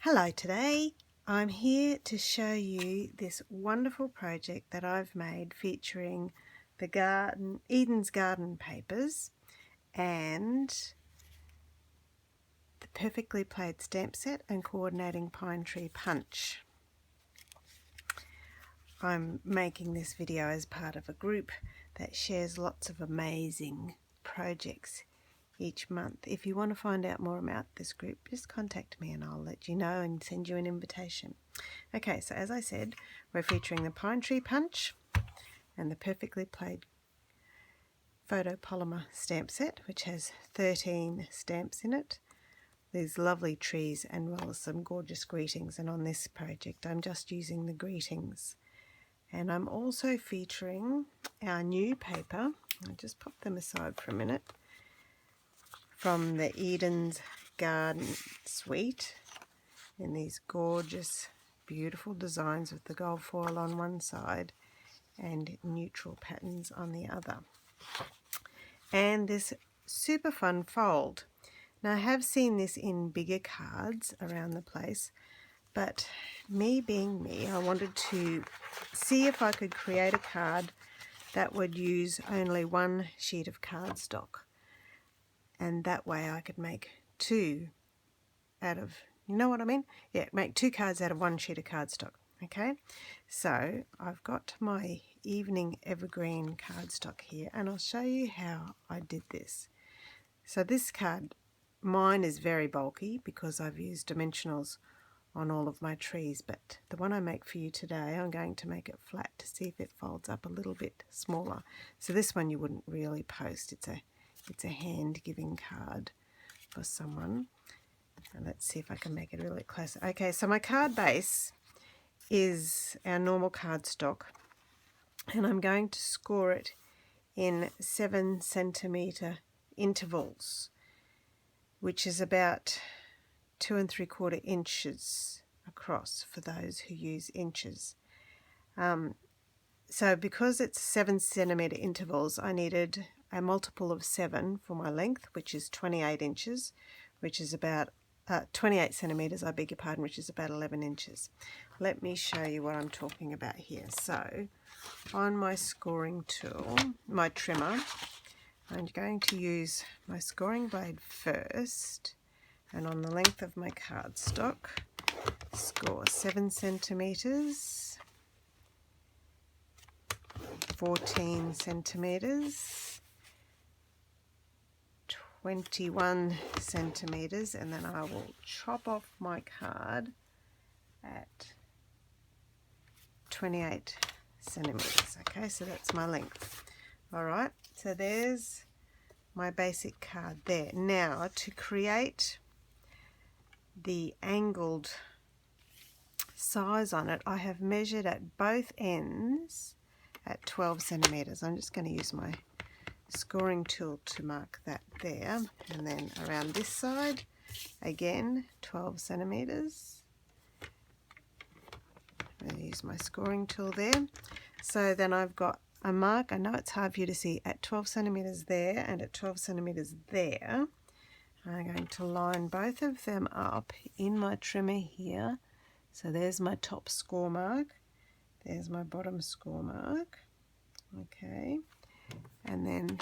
Hello, today I'm here to show you this wonderful project that I've made featuring the Eden's Garden papers and the Perfectly Plaid stamp set and coordinating pine tree punch. I'm making this video as part of a group that shares lots of amazing projects each month. If you want to find out more about this group, just contact me and I'll let you know and send you an invitation. Okay, so as I said, we're featuring the Pine Tree Punch and the Perfectly Plaid photopolymer stamp set, which has 13 stamps in it. These lovely trees and well as some gorgeous greetings, and on this project I'm just using the greetings. And I'm also featuring our new paper. I'll just pop them aside for a minute. From the Eden's Garden suite in these gorgeous, beautiful designs with the gold foil on one side and neutral patterns on the other. And this super fun fold. Now I have seen this in bigger cards around the place, but me being me, I wanted to see if I could create a card that would use only one sheet of cardstock. And that way I could make two out of, you know what I mean? Yeah, make two cards out of one sheet of cardstock. Okay, so I've got my evening evergreen cardstock here and I'll show you how I did this. So this card, mine is very bulky because I've used dimensionals on all of my trees, but the one I make for you today, I'm going to make it flat to see if it folds up a little bit smaller. So this one you wouldn't really post. It's a hand-giving card for someone. And let's see if I can make it a little bit closer. Okay, so my card base is our normal cardstock, and I'm going to score it in 7 centimetre intervals, which is about 2 3/4 inches across for those who use inches. So because it's 7 centimetre intervals, I needed a multiple of 7 for my length, which is 28 inches, which is about 28 centimetres, I beg your pardon, which is about 11 inches. Let me show you what I'm talking about here. So on my scoring tool, my trimmer, I'm going to use my scoring blade first, and on the length of my cardstock, score 7 centimetres, 14 centimetres, 21 centimetres, and then I will chop off my card at 28 centimetres. Okay, so that's my length. Alright, so there's my basic card there. Now to create the angled size on it, I have measured at both ends at 12 centimetres. I'm just going to use my scoring tool to mark that there, and then around this side again 12 centimetres. I'm going to use my scoring tool there. So then I've got a mark, I know it's hard for you to see, at 12 centimetres there and at 12 centimetres there. I'm going to line both of them up in my trimmer here. So there's my top score mark, there's my bottom score mark. Okay, and then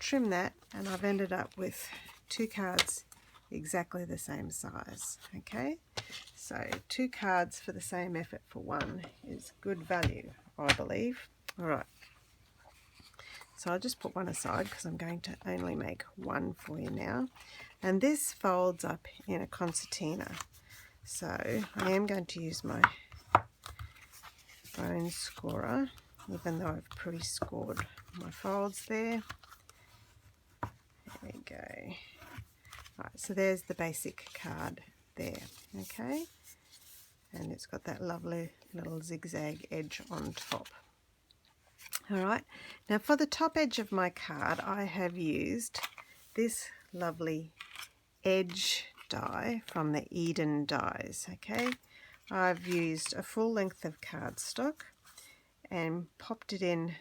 trim that, and I've ended up with two cards exactly the same size. Okay, so 2 cards for the same effort for one is good value, I believe. Alright, so I'll just put one aside because I'm going to only make one for you now. And this folds up in a concertina. So I am going to use my bone scorer, even though I've pre-scored my folds there. There we go. Right, so there's the basic card there, okay? And it's got that lovely little zigzag edge on top. Alright, now for the top edge of my card, I have used this lovely edge die from the Eden dies, okay? I've used a full length of cardstock and popped it in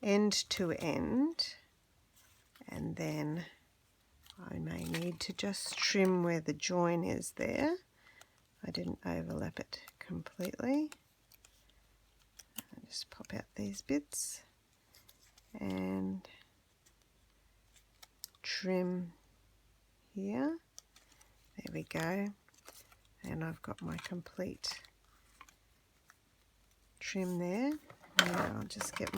end to end, and then I may need to just trim where the join is there. I didn't overlap it completely. I'll just pop out these bits and trim here. There we go. And I've got my complete trim there. Now I'll just take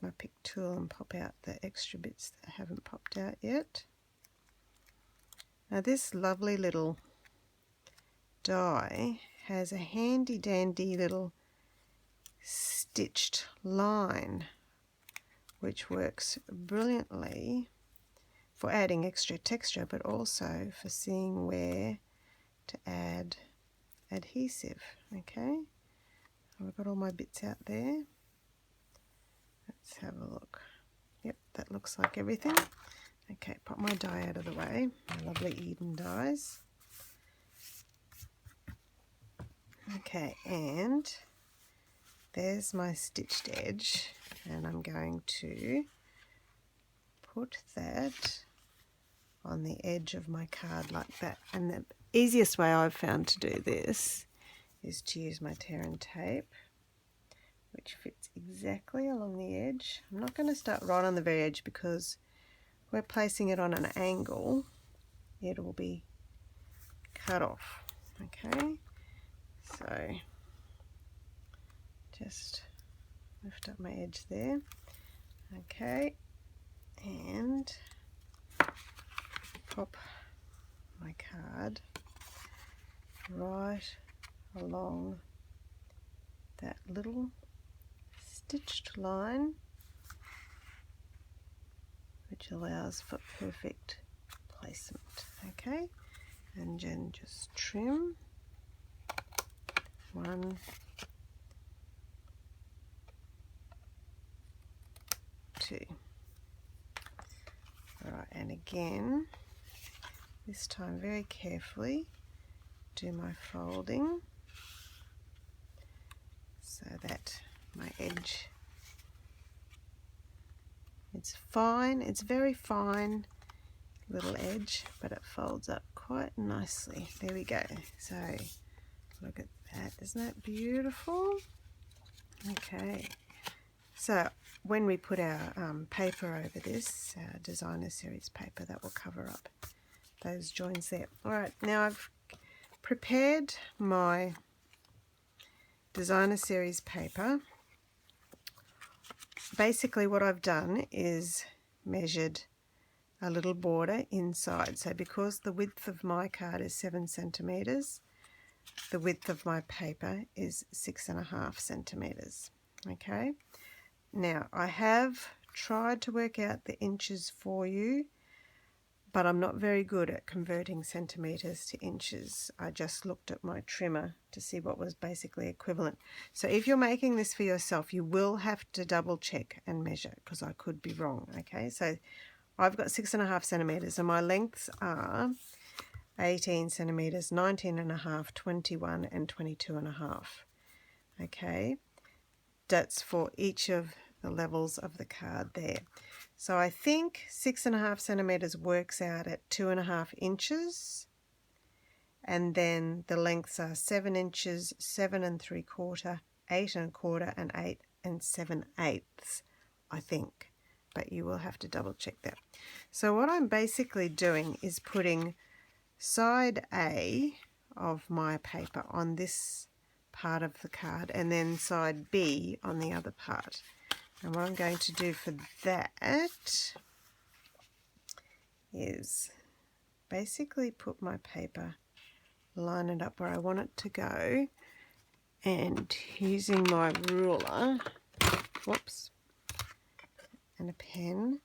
my pick tool and pop out the extra bits that haven't popped out yet. Now this lovely little die has a handy dandy little stitched line which works brilliantly for adding extra texture, but also for seeing where to add adhesive. Okay, I've got all my bits out there. Let's have a look. Yep, that looks like everything. Okay, pop my die out of the way, my lovely Eden dies. Okay, and there's my stitched edge, and I'm going to put that on the edge of my card like that. And the easiest way I've found to do this is to use my tear and tape, which fits exactly along the edge. I'm not going to start right on the very edge because we're placing it on an angle. It will be cut off. Okay, so just lift up my edge there. Okay, and pop my card right along that little stitched line, which allows for perfect placement. Okay, and then just trim 1, 2. Alright, and again, this time very carefully do my folding so that my edge, it's fine, it's very fine little edge, but it folds up quite nicely. There we go. So look at that, isn't that beautiful? Okay, so when we put our paper over this, our designer series paper, that will cover up those joins there. Alright, now I've prepared my designer series paper. Basically what I've done is measured a little border inside. So because the width of my card is 7 centimeters, the width of my paper is 6.5 centimeters. Okay, now I have tried to work out the inches for you, but I'm not very good at converting centimeters to inches. I just looked at my trimmer to see what was basically equivalent. So if you're making this for yourself, you will have to double check and measure, because I could be wrong. Okay, so I've got 6.5 centimeters and my lengths are 18 centimeters, 19.5, 21 and 22.5. Okay, that's for each of the levels of the card there. So I think 6.5 centimeters works out at 2.5 inches, and then the lengths are 7 inches, 7 3/4, 8 1/4, and 8 7/8, I think, but you will have to double check that. So what I'm basically doing is putting side A of my paper on this part of the card, and then side B on the other part. And what I'm going to do for that is basically put my paper, line it up where I want it to go, and using my ruler, whoops, and a pen,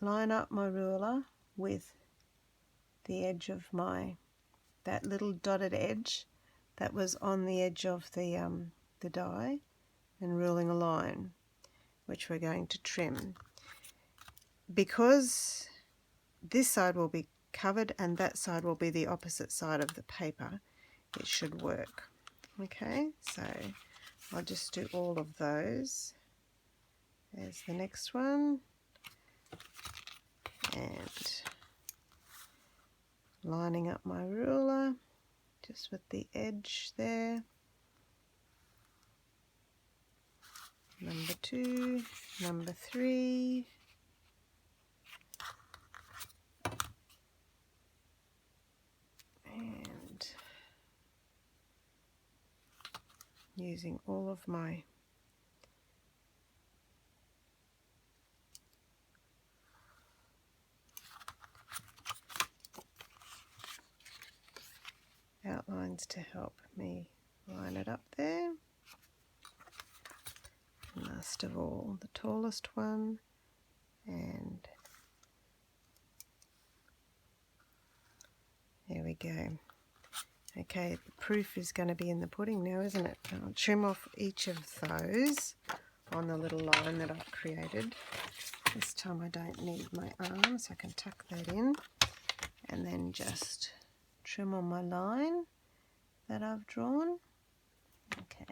line up my ruler with the edge of that little dotted edge that was on the edge of the die, and ruling a line, which we're going to trim. Because this side will be covered and that side will be the opposite side of the paper, it should work. Okay, so I'll just do all of those. There's the next one, and lining up my ruler just with the edge there. Number 2, number 3. And using all of my outlines to help me line it up there. And last of all, the tallest one, and there we go. Okay, the proof is going to be in the pudding now, isn't it? I'll trim off each of those on the little line that I've created. This time I don't need my arm, so I can tuck that in, and then just trim on my line that I've drawn. Okay,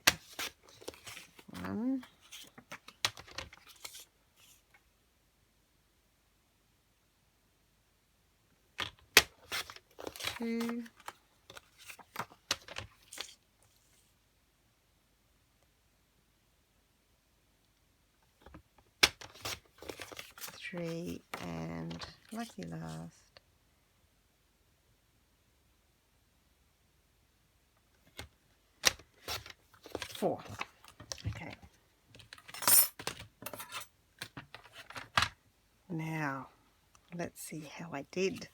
1, 2, 3, and lucky last, 4. Okay. Now, let's see how I did.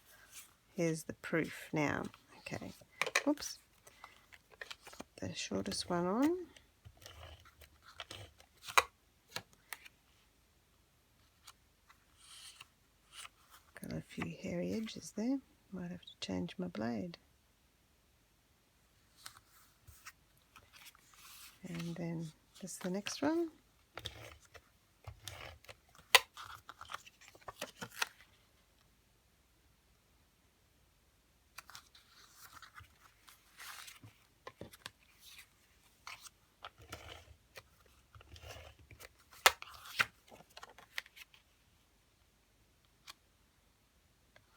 Here's the proof now. Okay. Oops. Put the shortest one on. Got a few hairy edges there. Might have to change my blade. And then this is the next one.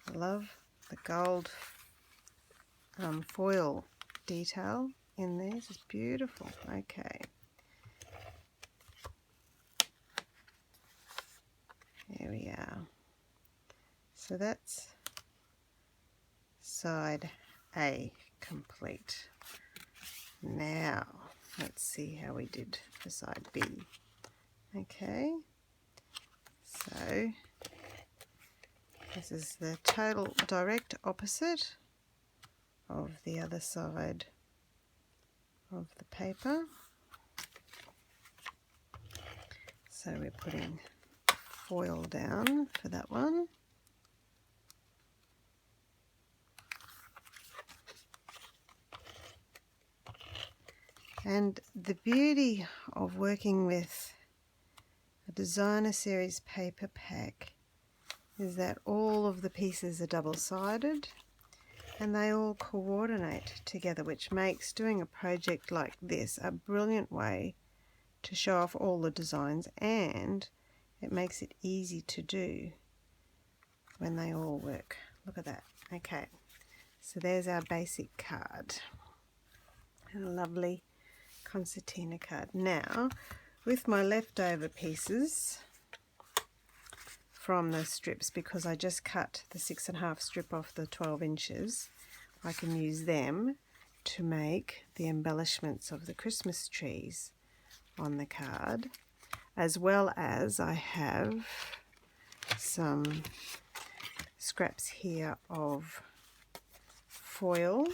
I love the gold foil detail in these. It's beautiful. Okay. There we are. So that's side A complete. Now let's see how we did for side B. Okay, so this is the total direct opposite of the other side of the paper. So we're putting foil down for that one. And the beauty of working with a designer series paper pack is that all of the pieces are double-sided and they all coordinate together, which makes doing a project like this a brilliant way to show off all the designs, and it makes it easy to do when they all work. Look at that. Okay, so there's our basic card. A lovely concertina card. Now, with my leftover pieces from the strips, because I just cut the 6.5 strip off the 12 inches, I can use them to make the embellishments of the Christmas trees on the card, as well as I have some scraps here of foil,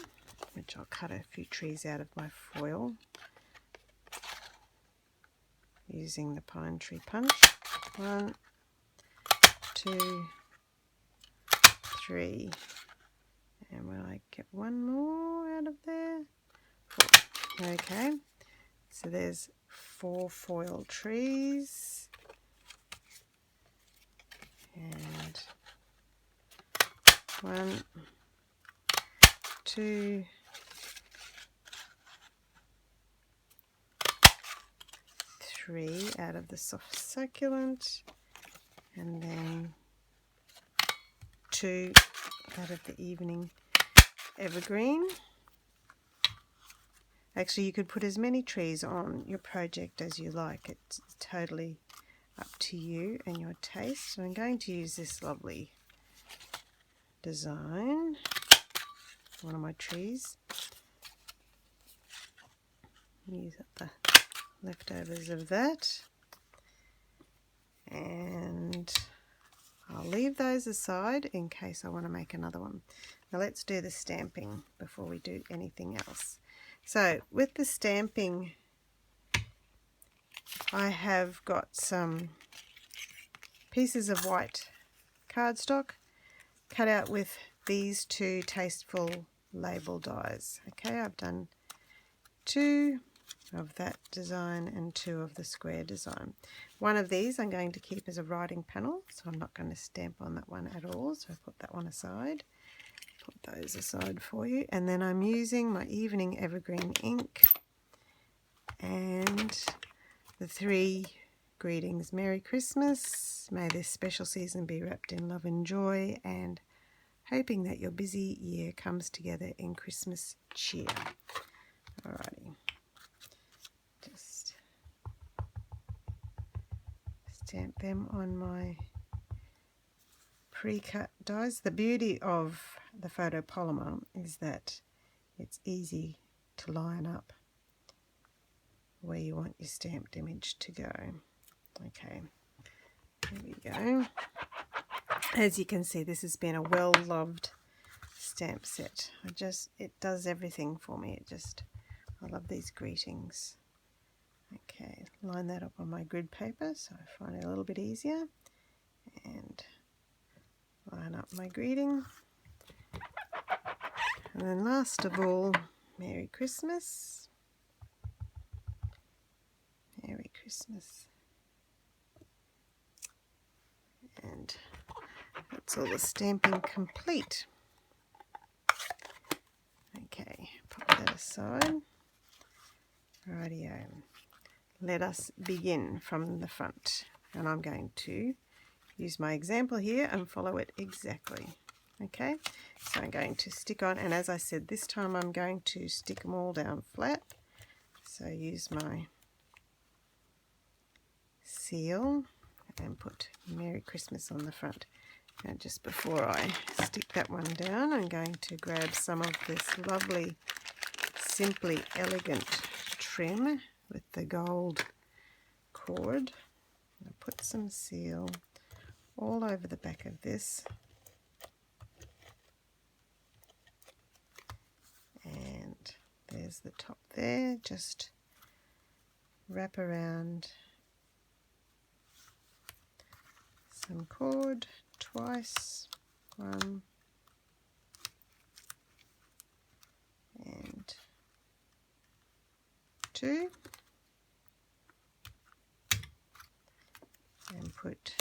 which I'll cut a few trees out of my foil using the pine tree punch. 1, 2, 3, and will I get one more out of there? 4. Okay, so there's 4 foil trees, and 1, 2, 3 out of the soft succulent, and then 2 out of the evening evergreen. Actually, you could put as many trees on your project as you like. It's totally up to you and your taste. So I'm going to use this lovely design, one of my trees. Use up the leftovers of that, and I'll leave those aside in case I want to make another one. Now let's do the stamping before we do anything else. So with the stamping, I have got some pieces of white cardstock cut out with these two tasteful label dies. Okay, I've done 2 of that design and 2 of the square design. One of these I'm going to keep as a writing panel, so I'm not going to stamp on that one at all, so I put that one aside. Put those aside for you, and then I'm using my Evening Evergreen ink and the 3 greetings. Merry Christmas, may this special season be wrapped in love and joy, and hoping that your busy year comes together in Christmas cheer. Alrighty, just stamp them on my pre-cut dies. The beauty of the photopolymer is that it's easy to line up where you want your stamped image to go. Okay, here we go. As you can see, this has been a well-loved stamp set. It does everything for me. I love these greetings. Okay, line that up on my grid paper so I find it a little bit easier, and line up my greeting. And then last of all, Merry Christmas. Merry Christmas. And that's all the stamping complete. Okay, pop that aside. Rightio. Let us begin from the front. And I'm going to use my example here and follow it exactly. Okay, so I'm going to stick on, and as I said, this time I'm going to stick them all down flat. So use my seal and put Merry Christmas on the front. Now just before I stick that one down, I'm going to grab some of this lovely Simply Elegant trim with the gold cord. I'll put some seal all over the back of this, and there's the top there. Just wrap around some cord twice, 1 and 2, and put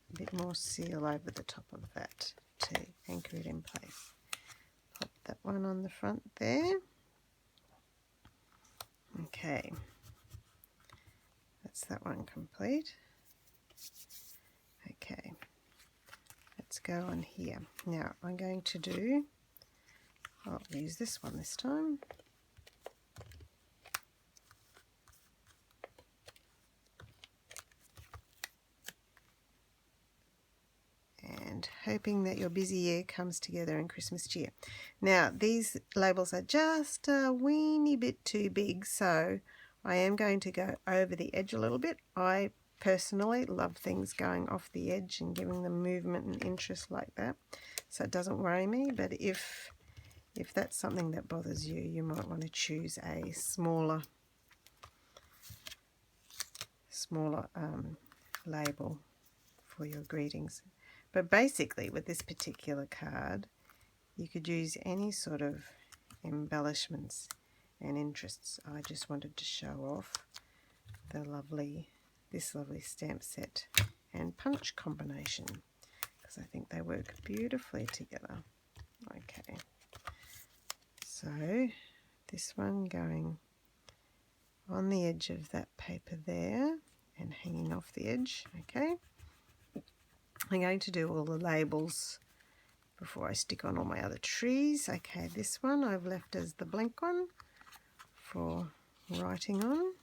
a bit more seal over the top of that to anchor it in place. Pop that one on the front there. Okay, that's that one complete. Okay, let's go on here. Now I'm going to do, I'll use this one this time. And hoping that your busy year comes together in Christmas cheer. Now these labels are just a weeny bit too big, so I am going to go over the edge a little bit. I personally love things going off the edge and giving them movement and interest like that, so it doesn't worry me. But if that's something that bothers you, you might want to choose a smaller label for your greetings. But basically with this particular card, you could use any sort of embellishments and interests. I just wanted to show off this lovely stamp set and punch combination, because I think they work beautifully together. Okay, so this one going on the edge of that paper there and hanging off the edge. Okay, I'm going to do all the labels before I stick on all my other trees. Okay, this one I've left as the blank one for writing on.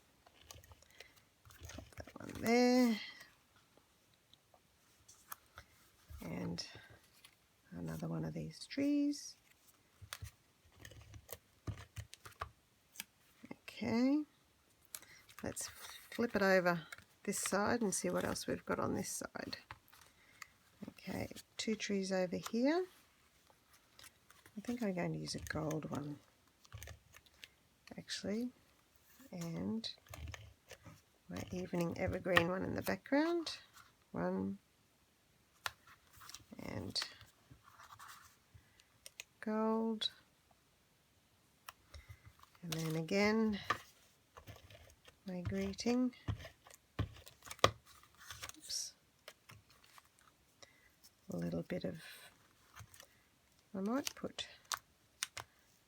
Pop that one there. And another one of these trees. Okay, let's flip it over this side and see what else we've got on this side. Okay, 2 trees over here. I think I'm going to use a gold one actually, and my evening evergreen one in the background. 1 and gold, and then again my greeting. Oops. A little bit of, I might put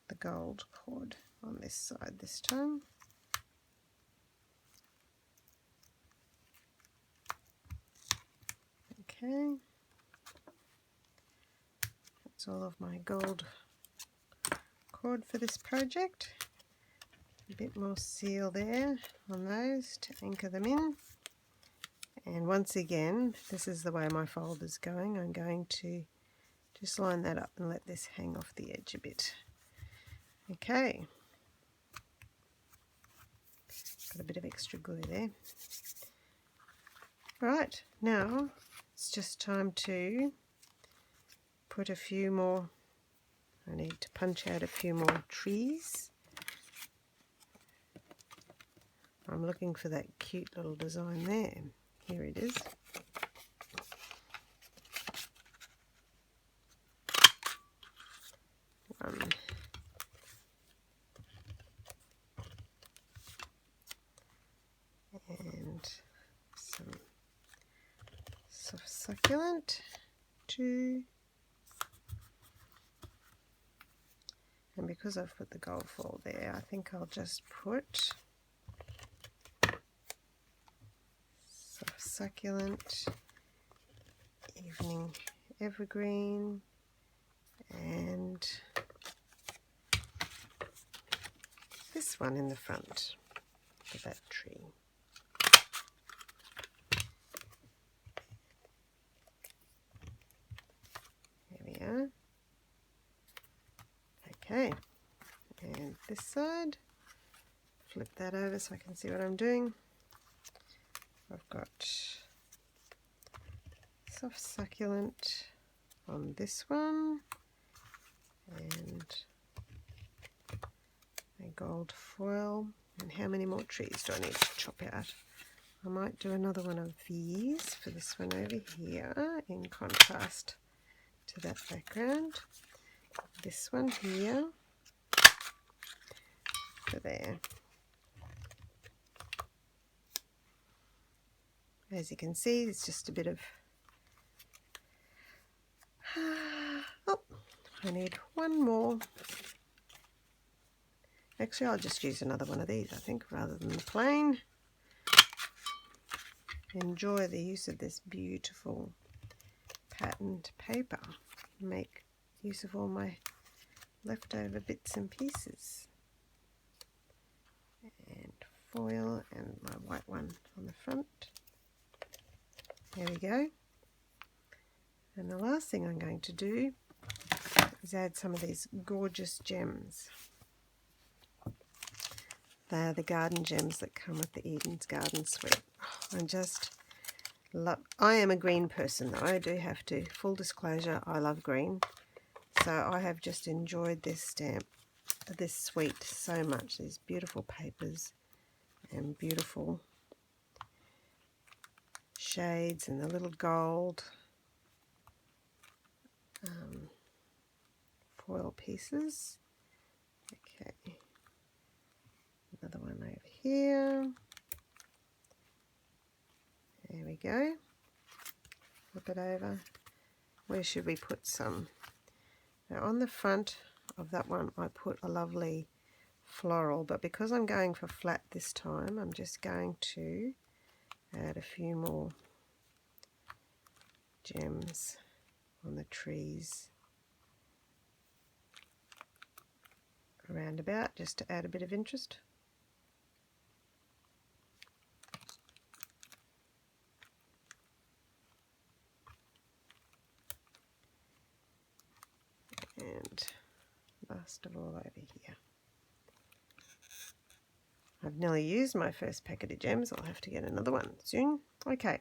the gold cord on this side this time. Okay, that's all of my gold cord for this project. A bit more seal there on those to anchor them in. And once again, this is the way my folder's going. I'm going to just line that up and let this hang off the edge a bit. Okay, got a bit of extra glue there. Right, now it's just time to put a few more, I need to punch out a few more trees. I'm looking for that cute little design there. Here it is. And some soft succulent, 2. And because I've put the gold foil there, I think I'll just put soft succulent, evening evergreen, and this one in the front for that tree. There we are. Okay, and this side, flip that over so I can see what I'm doing. I've got soft succulent on this one and a gold foil. And how many more trees do I need to chop out? I might do another one of these for this one over here in contrast to that background. This one here for there. As you can see, it's just a bit of, oh, I need one more. Actually, I'll just use another one of these, I think, rather than the plain. Enjoy the use of this beautiful patterned paper. Make use of all my leftover bits and pieces. And foil and my white one on the front. There we go. And the last thing I'm going to do is add some of these gorgeous gems. They are the garden gems that come with the Eden's Garden Suite. I just love, I am a green person though, I do have to, full disclosure, I love green. So I have just enjoyed this stamp, this suite so much. These beautiful papers and beautiful shades and the little gold foil pieces. Okay, another one over here. There we go. Flip it over. Where should we put some? Now on the front of that one I put a lovely floral, but because I'm going for flat this time, I'm just going to add a few more gems on the trees around about just to add a bit of interest. And last of all over here. I've nearly used my first packet of gems. I'll have to get another one soon. Okay.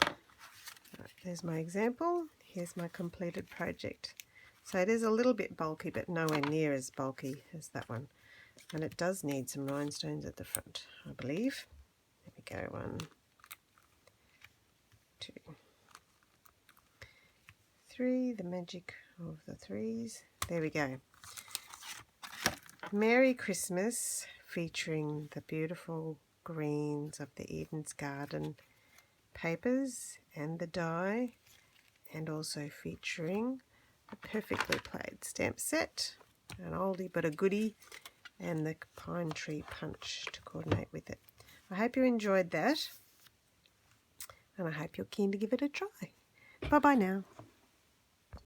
Right, there's my example. Here's my completed project. So it is a little bit bulky, but nowhere near as bulky as that one. And it does need some rhinestones at the front, I believe. There we go. 1, 2, 3. The magic of the threes. There we go. Merry Christmas, featuring the beautiful greens of the Eden's Garden papers and the die, and also featuring a Perfectly Plaid stamp set, an oldie but a goodie, and the pine tree punch to coordinate with it. I hope you enjoyed that, and I hope you're keen to give it a try. Bye bye now.